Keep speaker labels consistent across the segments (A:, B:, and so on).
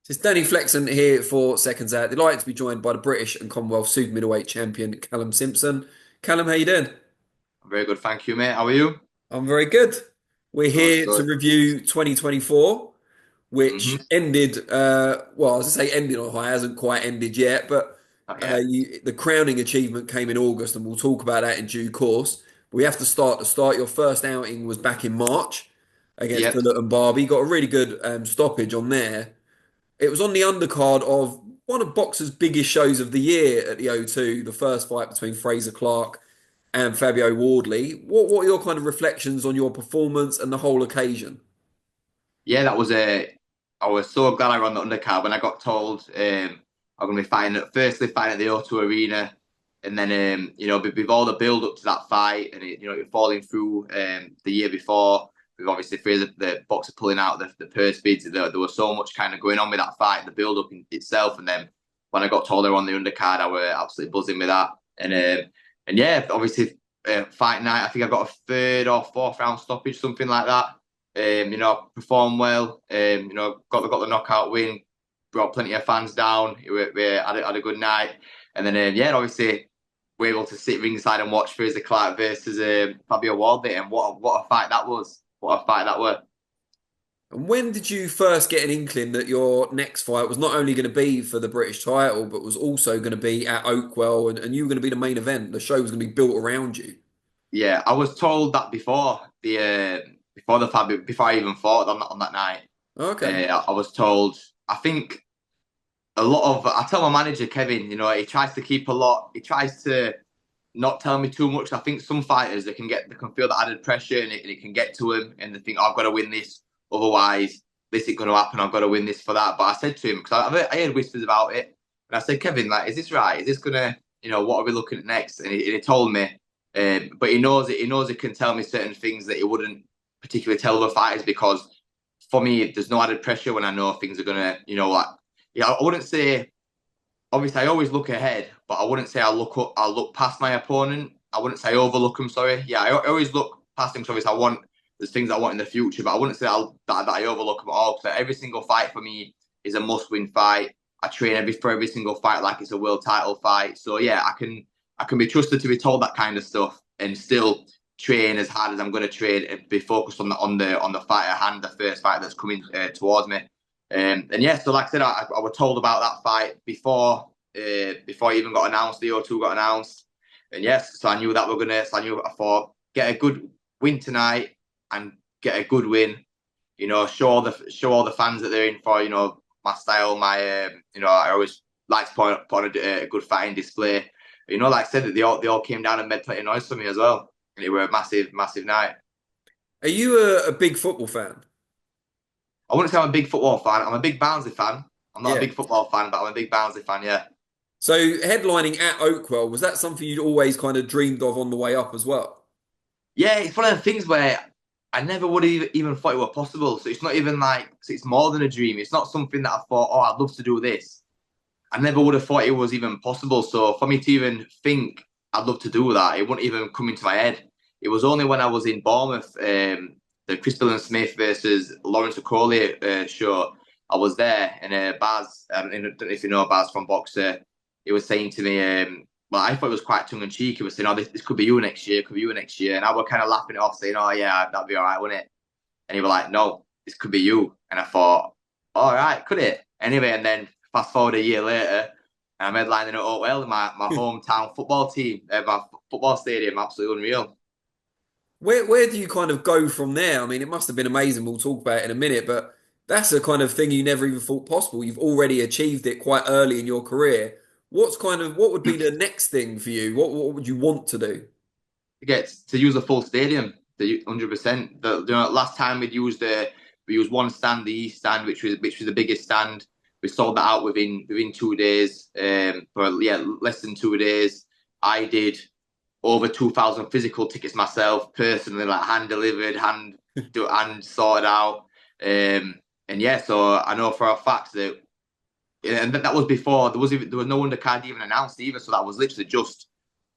A: It's Danny Flexon here for Seconds Out. Delighted to be joined by the British and Commonwealth super middleweight champion, Callum Simpson. Callum, how you doing?
B: Very good, thank you, mate. How are you?
A: I'm very good. We're
B: Good,
A: here to
B: good.
A: review 2024, which
B: Mm-hmm.
A: ended, well, I was going to say ended on high, hasn't quite ended yet, but
B: Not yet.
A: the crowning achievement came in August, and we'll talk about that in due course. We have to start. Your first outing was back in March against
B: Yep.
A: Bullet and Barbie. Got a really good stoppage on there. It was on the undercard of one of boxers' biggest shows of the year at the O2, the first fight between Fraser Clark and Fabio Wardley. What are your kind of reflections on your performance and the whole occasion?
B: Yeah, that was a. I was so glad I ran the undercard when I got told I'm going to be fighting firstly fighting at the O2 Arena, and then with all the build up to that fight and it falling through the year before, with obviously Fraser the boxer pulling out the purse bids, there was so much kind of going on with that fight, the build up in itself, and then when I got told they were on the undercard, I were absolutely buzzing with that, and yeah, obviously fight night, I think I got a third or fourth round stoppage, something like that. Performed well. Got the knockout win. Brought plenty of fans down. We had a good night, and then obviously we're able to sit ringside and watch Fraser Clark versus Fabio Wardley, and what a fight that was. What a fight that was.
A: And when did you first get an inkling that your next fight was not only going to be for the British title, but was also going to be at Oakwell and you were going to be the main event? The show was going to be built around you.
B: Yeah, I was told that before the Fabio before I even fought on that night.
A: Okay.
B: I was told. I think a lot of I tell my manager Kevin, he tries to keep a lot. He tries to not tell me too much. I think some fighters they can feel the added pressure and it can get to them and they think, oh, I've got to win this, otherwise this is going to happen. I've got to win this for that. But I said to him because I heard whispers about it, and I said, Kevin, like, is this right? Is this gonna, what are we looking at next? And he told me, but he knows it. He knows he can tell me certain things that he wouldn't particularly tell other fighters because for me, there's no added pressure when I know things are gonna, like, I wouldn't say obviously I always look ahead, but I wouldn't say I look past my opponent. I wouldn't say overlook them. Sorry, yeah, I always look past them. So obviously there's things I want in the future, but I wouldn't say that I overlook them at all. So every single fight for me is a must-win fight. I train for every single fight like it's a world title fight. So yeah, I can be trusted to be told that kind of stuff and still train as hard as I'm going to train and be focused on the fight at hand, the first fight that's coming towards me. And yeah, so like I said, I was told about that fight before it even got announced. The O2 got announced, and yes, so I knew that we're gonna. So I thought get a good win tonight and get a good win. Show all the fans that they're in for. My style, I always like to put on a good fighting display. Like I said, that they all came down and made plenty of noise for me as well, and it was a massive, massive night.
A: Are you a big football fan?
B: I wouldn't say I'm a big football fan. I'm a big Barnsley fan. I'm not a
A: Yeah.
B: big football fan, but I'm a big Barnsley fan. Yeah,
A: So headlining at Oakwell, was that something you'd always kind of dreamed of on the way up as well?
B: yeah. It's one of the things where I never would have even thought it were possible. So it's not even like so it's more than a dream. It's not something that I thought, oh, I'd love to do this. I never would have thought it was even possible. So for me to even think I'd love to do that, it wouldn't even come into my head. It was only when I was in Bournemouth, the Chris and Smith versus Lawrence Okoli show. I was there, and Baz, I don't know if you know Baz from Boxer, he was saying to me, well, I thought it was quite tongue in cheek. He was saying, "Oh, this could be you next year, could be you next year," and I was kind of laughing it off, saying, "Oh yeah, that'd be all right, wouldn't it?" And he was like, "No, this could be you," and I thought, "All right, could it?" Anyway, and then fast forward a year later, I'm headlining at Oakwell, my hometown football team, my football stadium, absolutely unreal.
A: Where do you kind of go from there? I mean, it must have been amazing. We'll talk about it in a minute, but that's a kind of thing you never even thought possible. You've already achieved it quite early in your career. What would be the next thing for you? What would you want to do?
B: To get to use a full stadium, the 100%. Last time we used one stand, the East stand, which was the biggest stand. We sold that out within 2 days. For yeah, less than 2 days. I did over 2,000 physical tickets myself personally, like hand delivered, hand sorted out. And yeah, so I know for a fact that, and that was before there was no undercard even announced either. So that was literally just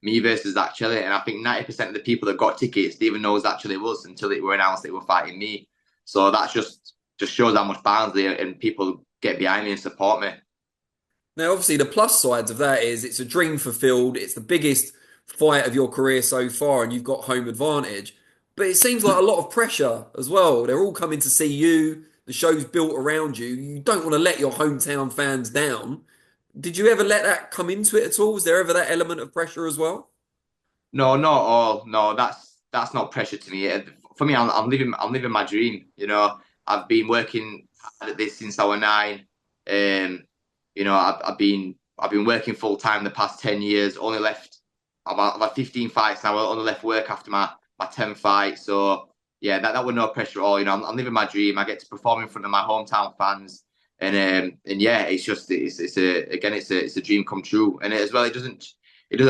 B: me versus that Chile. And I think 90% of the people that got tickets didn't even know it was actually was until it were announced they were fighting me. So that's just just shows how much Barnsley and people get behind me and support me.
A: Now, obviously, the plus sides of that is it's a dream fulfilled. It's the biggest fight of your career so far, and you've got home advantage. But it seems like a lot of pressure as well. They're all coming to see you. The show's built around you. You don't want to let your hometown fans down. Did you ever let that come into it at all? Was there ever that element of pressure as well?
B: No, not all. No, that's not pressure to me. For me, I'm living my dream. I've been working hard at this since I was 9. Um, I've been working full time the past 10 years. Only left I've had 15 fights now. I only left work after my 10th fight. So yeah, that was no pressure at all. I'm living my dream. I get to perform in front of my hometown fans, and yeah, it's a dream come true. And as well, it doesn't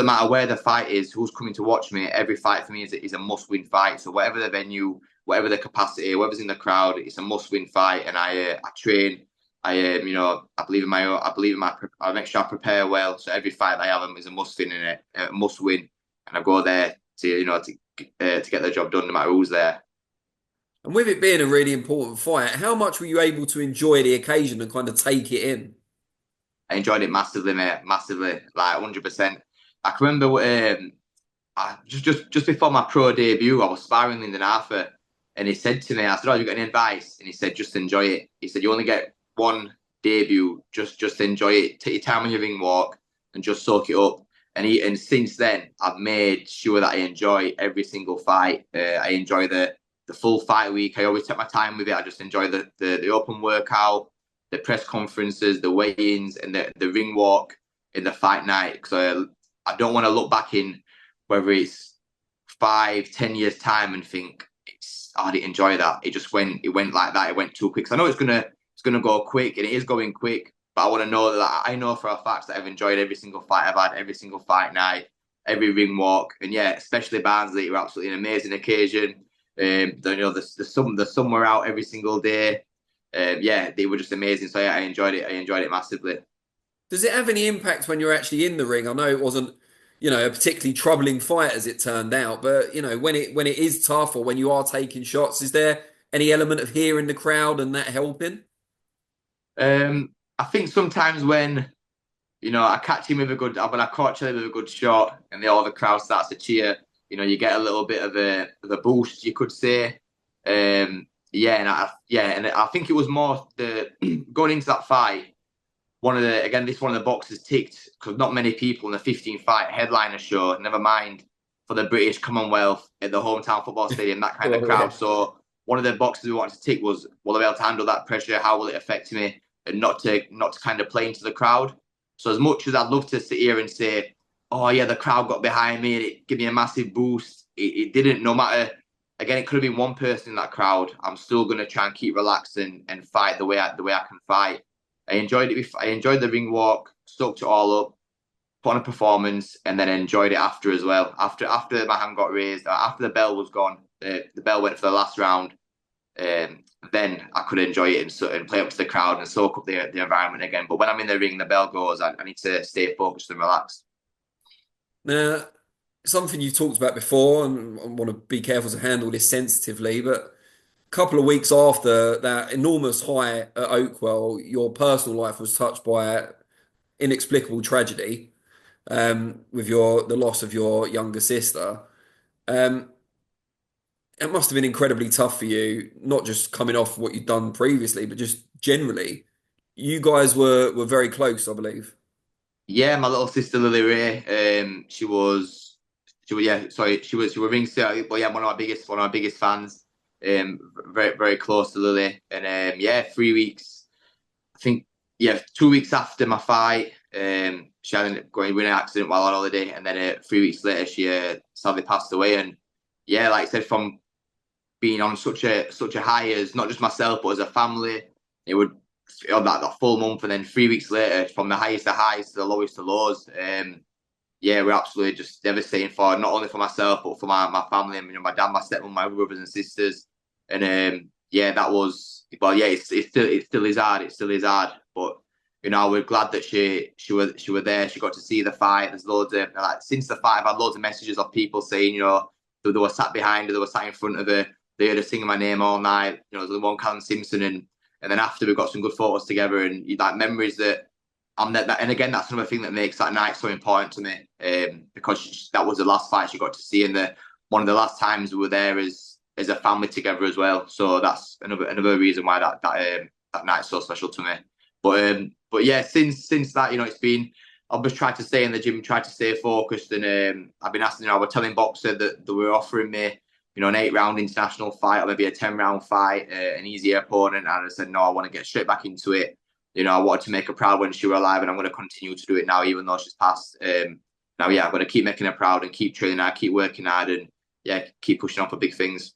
B: matter where the fight is, who's coming to watch me. Every fight for me is a must-win fight. So whatever the venue, whatever the capacity, whoever's in the crowd, it's a must-win fight. And I train. I believe in I make sure I prepare well. So every fight I have is a must-win in it, a must-win, and I go there to get the job done, no matter who's there.
A: And with it being a really important fight, how much were you able to enjoy the occasion and kind of take it in?
B: I enjoyed it massively, mate, massively, like 100%. I can remember just before my pro debut, I was sparring Lyndon Arthur, and he said to me, I said, "Oh, have you got any advice?" And he said, "Just enjoy it." He said, "You only get one debut, just enjoy it. Take your time on your ring walk and just soak it up." And since then, I've made sure that I enjoy every single fight. I enjoy the full fight week. I always take my time with it. I just enjoy the open workout, the press conferences, the weigh-ins, and the ring walk in the fight night. So I don't want to look back in whether it's 5, 10 years time and think I didn't enjoy that. It went like that. It went too quick. So I know it's gonna go quick, and it is going quick. But I want to know that I know for a fact that I've enjoyed every single fight I've had, every single fight night, every ring walk, and yeah, especially Barnsley, it was absolutely an amazing occasion. The sun were out every single day. Yeah, they were just amazing. So yeah, I enjoyed it. I enjoyed it massively.
A: Does it have any impact when you're actually in the ring? I know it wasn't, a particularly troubling fight as it turned out, but when it is tough or when you are taking shots, is there any element of hearing the crowd and that helping?
B: I think sometimes when I catch him with when I catch him with a good shot, and all the crowd starts to cheer. You get a little bit of a boost, you could say. And I think it was more the going into that fight. One of the boxes ticked because not many people in the 15 fight headliner show. Never mind for the British Commonwealth at the hometown football stadium, that kind of
A: Oh,
B: crowd.
A: yeah.
B: So one of the boxes we wanted to tick was, will I be able to handle that pressure? How will it affect me? And not to kind of play into the crowd. So as much as I'd love to sit here and say, "Oh yeah, the crowd got behind me and it gave me a massive boost," it didn't. No matter, again, it could have been one person in that crowd. I'm still gonna try and keep relaxed and fight the way I can fight. I enjoyed it. I enjoyed the ring walk, soaked it all up, put on a performance, and then enjoyed it after as well. After my hand got raised, after the bell was gone, the bell went for the last round. Then I could enjoy it and play up to the crowd and soak up the environment again. But when I'm in the ring, the bell goes. I need to stay focused and relaxed.
A: Now, something you've talked about before, and I want to be careful to handle this sensitively, but a couple of weeks after that enormous high at Oakwell, your personal life was touched by inexplicable tragedy, with the loss of your younger sister. Um, it must have been incredibly tough for you, not just coming off what you'd done previously, but just generally. You guys were very close, I believe.
B: Yeah, my little sister Lily Ray. She was ring but yeah, one of my biggest fans. Very very close to Lily, and yeah, 3 weeks. I think yeah, 2 weeks after my fight, she ended up going in an accident while on holiday, and then 3 weeks later, she sadly passed away. And yeah, like I said, from being on such a high as not just myself but as a family, it would that full month, and then 3 weeks later, from the highest of highs to the lowest of lows. Yeah, we're absolutely just devastating for not only for myself but for my family and my dad, my stepmom, my brothers and sisters. And yeah, that was well, yeah, it still is hard. It still is hard, but we're glad that she were there. She got to see the fight. There's loads of like since the fight, I've had loads of messages of people saying they were sat behind her, they were sat in front of her, they heard her singing my name all night. There's the one CALLUM Simpson, and and then after we got some good photos together and like memories that I'm that. And again, that's another thing that makes that night so important to me, because that was the last fight she got to see, and one of the last times we were there as a family together as well. So that's another reason why that night's so special to me. But yeah, since that, it's been. I've just tried to stay in the gym, tried to stay focused, and I've been asking. I was telling Boxer that they were offering me, an 8-round international fight or maybe a 10-round fight, an easier opponent, and I said no, I want to get straight back into it. I wanted to make her proud when she was alive, and I'm going to continue to do it now, even though she's passed. Now, yeah, I'm going to keep making her proud and keep training hard, keep working hard, and yeah, keep pushing on for big things.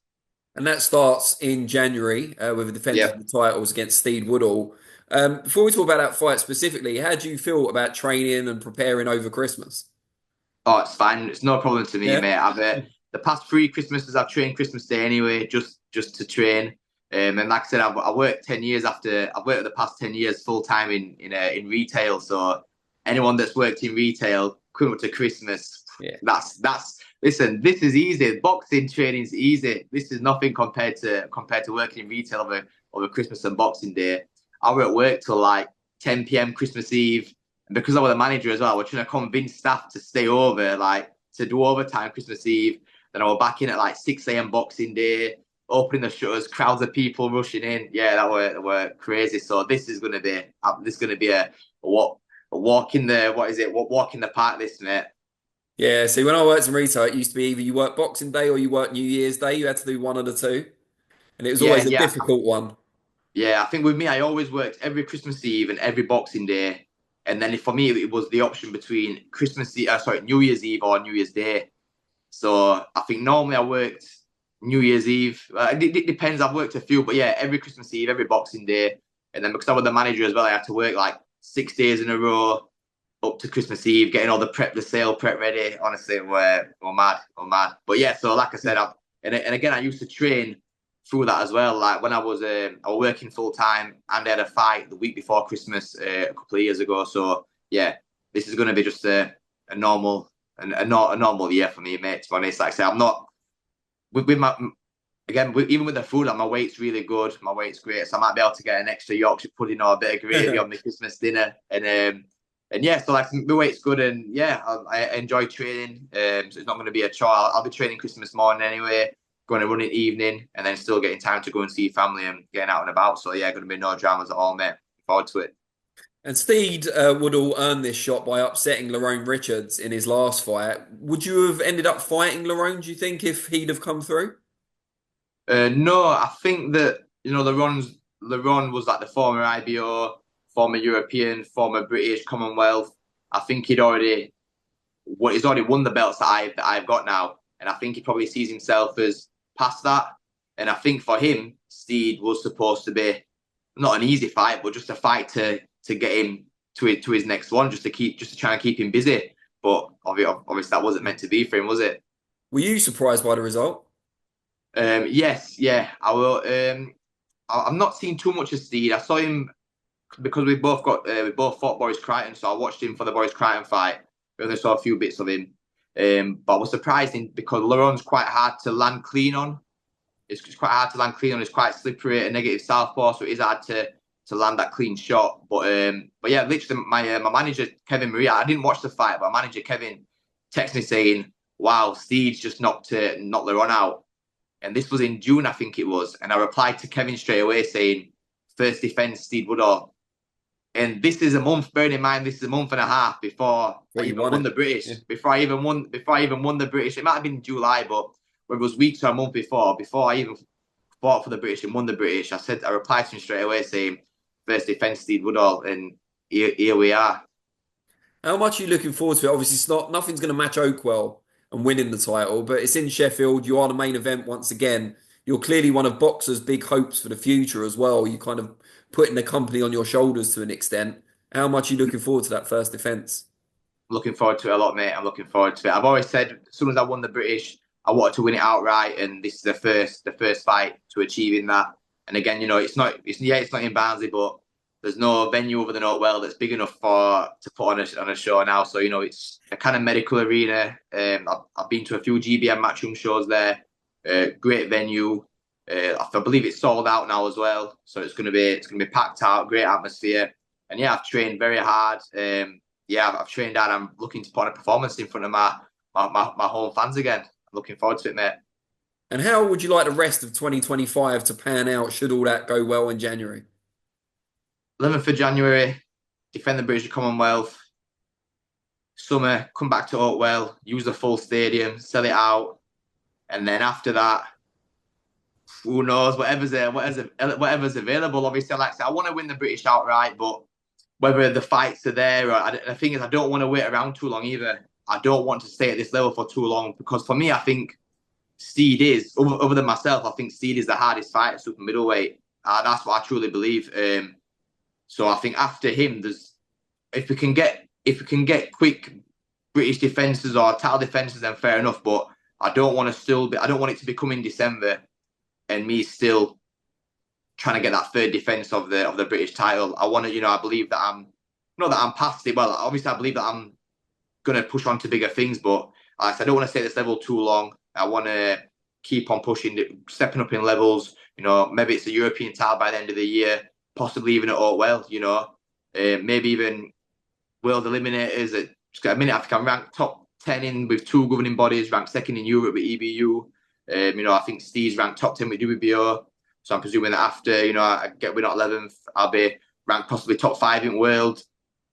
A: And that starts in January with a defence
B: Yeah.
A: of the titles against Steed Woodall. Before we talk about that fight specifically, how do you feel about training and preparing over Christmas?
B: Oh, it's fine. It's no problem to me,
A: Yeah.
B: mate. I've the past 3 Christmases I've trained Christmas Day anyway, just to train. And like I said, I worked 10 years after I've worked the past 10 years full time in retail. So anyone that's worked in retail coming up to Christmas,
A: Yeah.
B: that's listen. This is easy. Boxing training is easy. This is nothing compared to working in retail over Christmas and Boxing Day. I were at work till like 10 p.m. Christmas Eve. And because I was the manager as well, we're trying to convince staff to stay over, like to do overtime Christmas Eve. Then I was back in at like 6 a.m. Boxing Day, opening the shutters, crowds of people rushing in. Yeah, that were crazy. So this is gonna be a walk in the what is it? Walk in the park, this mate.
A: Yeah. See, when I worked in retail, it used to be either you work Boxing Day or you work New Year's Day. You had to do one of the two. And it was
B: Yeah,
A: always a
B: yeah,
A: difficult one.
B: yeah. I think with me, I always worked every Christmas Eve and every Boxing Day. And then for me, it was the option between New Year's Eve or New Year's Day. So I think normally I worked New Year's Eve. It depends. I've worked a few, but yeah, every Christmas Eve, every Boxing Day, and then because I was the manager as well, I had to work like 6 days in a row up to Christmas Eve, getting all the sale prep ready. Honestly, we're mad, we're mad. But yeah, so like I said, and again, I used to train through that as well. Like when I was working full time and I had a fight the week before Christmas a couple of years ago. So yeah, this is going to be just a normal a normal year for me, mate. To be honest, like I say, I'm not with my even with the food, like my weight's really good. My weight's great, so I might be able to get an extra Yorkshire pudding or a bit of gravy on my Christmas dinner. And yeah, so like my weight's good, and yeah, I enjoy training. So it's not going to be a chore. I'll be training Christmas morning anyway, going to run it evening, and then still getting time to go and see family and getting out and about. So yeah, going to be no dramas at all, mate. Looking forward to it.
A: And Steed Woodall earned this shot by upsetting Lerone Richards in his last fight. Would you have ended up fighting Lerone, do you think, if he'd have come through?
B: No, I think that LeRon was like the former IBO, former European, former British, Commonwealth. I think he's already won the belts that I've got now, and I think he probably sees himself as past that. And I think for him, Steed was supposed to be not an easy fight, but just a fight to get him to his next one, just to try and keep him busy. But obviously that wasn't meant to be for him, was it?
A: Were you surprised by the result?
B: Yes, yeah, I will. I'm not seeing too much of Steed. I saw him because we both fought Boris Crichton, so I watched him for the Boris Crichton fight. We only saw a few bits of him, but I was surprised because Laron's quite hard to land clean on. It's quite hard to land clean on. It's quite slippery, a negative southpaw, so it is hard to land that clean shot. But yeah, literally my manager Kevin Maria. I didn't watch the fight, but my manager Kevin texted me saying, "Wow, Steve's just knocked Laron out." And this was in June, I think it was. And I replied to Kevin straight away saying, first defense, Steve Woodall. And this is a month, bearing in mind, this is a month and a half before I
A: Well, you
B: even
A: won
B: won
A: it.
B: the British.
A: Yeah.
B: Before I even won the British. It might have been in July, but it was weeks or a month before I even fought for the British and won the British, I replied to him straight away saying, first defense, Steve Woodall. And here we are.
A: How much are you looking forward to it? Obviously, nothing's going to match Oakwell and winning the title, but it's in Sheffield. You are the main event once again. You're clearly one of boxers' big hopes for the future as well. You kind of putting the company on your shoulders to an extent. How much are you looking forward to that first defense?
B: Looking forward to it a lot, mate. I'm looking forward to it. I've always said as soon as I won the British, I wanted to win it outright, and this is the first fight to achieving that. And again, it's not in Barnsley, but there's no venue other than Oakwell that's big enough to put on a show now. So it's a kind of medical arena. I've been to a few GBM matchroom shows there. Great venue. I believe it's sold out now as well, so it's gonna be packed out, great atmosphere, and yeah, I've trained very hard. Yeah, I've trained hard. I'm looking to put on a performance in front of my home fans again. I'm looking forward to it, mate.
A: And how would you like the rest of 2025 to pan out should all that go well in January?
B: 11th of January, defend the British and Commonwealth. Summer, come back to Oakwell, use the full stadium, sell it out, and then after that, who knows? Whatever's available. Obviously, like I said, I want to win the British outright, but whether the fights are there, or the thing is, I don't want to wait around too long either. I don't want to stay at this level for too long because for me, I think Steed is other than myself. I think Steed is the hardest fight at super middleweight. That's what I truly believe. So I think after him, there's if we can get quick British defenses or title defenses, then fair enough. But I don't want it to become in December and me still trying to get that third defense of the British title. I want to, I believe that I'm not that I'm past it. Well, obviously, I believe that I'm gonna push on to bigger things, but I don't want to stay at this level too long. I want to keep on pushing, stepping up in levels. Maybe it's a European title by the end of the year, possibly even at Oakwell. Maybe even world eliminators. At a minute, I think I'm ranked top 10 in with two governing bodies, ranked second in Europe with EBU. I think Steve's ranked top 10 with WBO. So I'm presuming that after, we're not 11th, I'll be ranked possibly top 5 in world,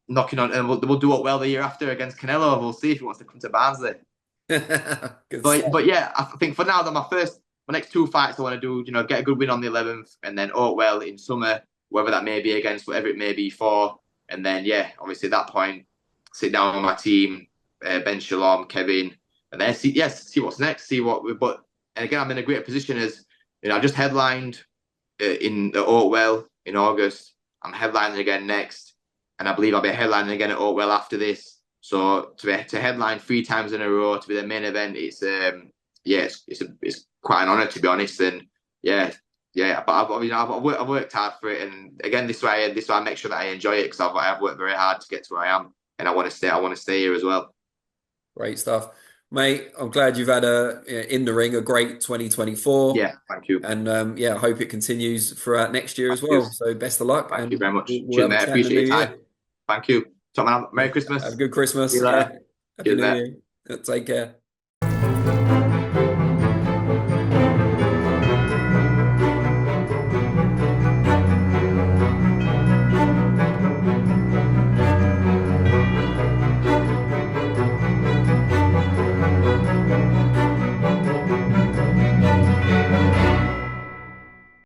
B: knocking on, and we'll do it well the year after against Canelo. We'll see if he wants to come to Barnsley.
A: Good
B: But
A: stuff.
B: but yeah, I think for now, that my next two fights I want to do, get a good win on the 11th, and then Oakwell in summer, whether that may be against whatever it may be for, and then yeah, obviously at that point, sit down with my team, Ben Shalom, Kevin, and then see what's next, see what. But and again, I'm in a great position as I just headlined in Oakwell in August. I'm headlining again next, and I believe I'll be headlining again at Oakwell after this. So to headline 3 times in a row to be the main event, it's quite an honour to be honest, and yeah. But I've worked hard for it, and again this way I make sure that I enjoy it because I've worked very hard to get to where I am, and I want to stay. I want to stay here as well.
A: Great stuff. Mate, I'm glad you've had in the ring a great 2024.
B: Yeah, thank you,
A: And I hope it continues throughout next year
B: thank
A: as
B: you,
A: well. So best of luck,
B: thank you
A: and
B: very
A: we'll,
B: much.
A: we'll
B: Cheers,
A: have a
B: mate. I
A: chat in the
B: appreciate
A: new
B: your time.
A: year.
B: Thank you. Top man, Merry
A: Have a
B: Christmas.
A: good
B: See
A: Christmas.
B: you
A: Yeah.
B: later.
A: Happy
B: Cheers,
A: New
B: mate.
A: Year. Take care.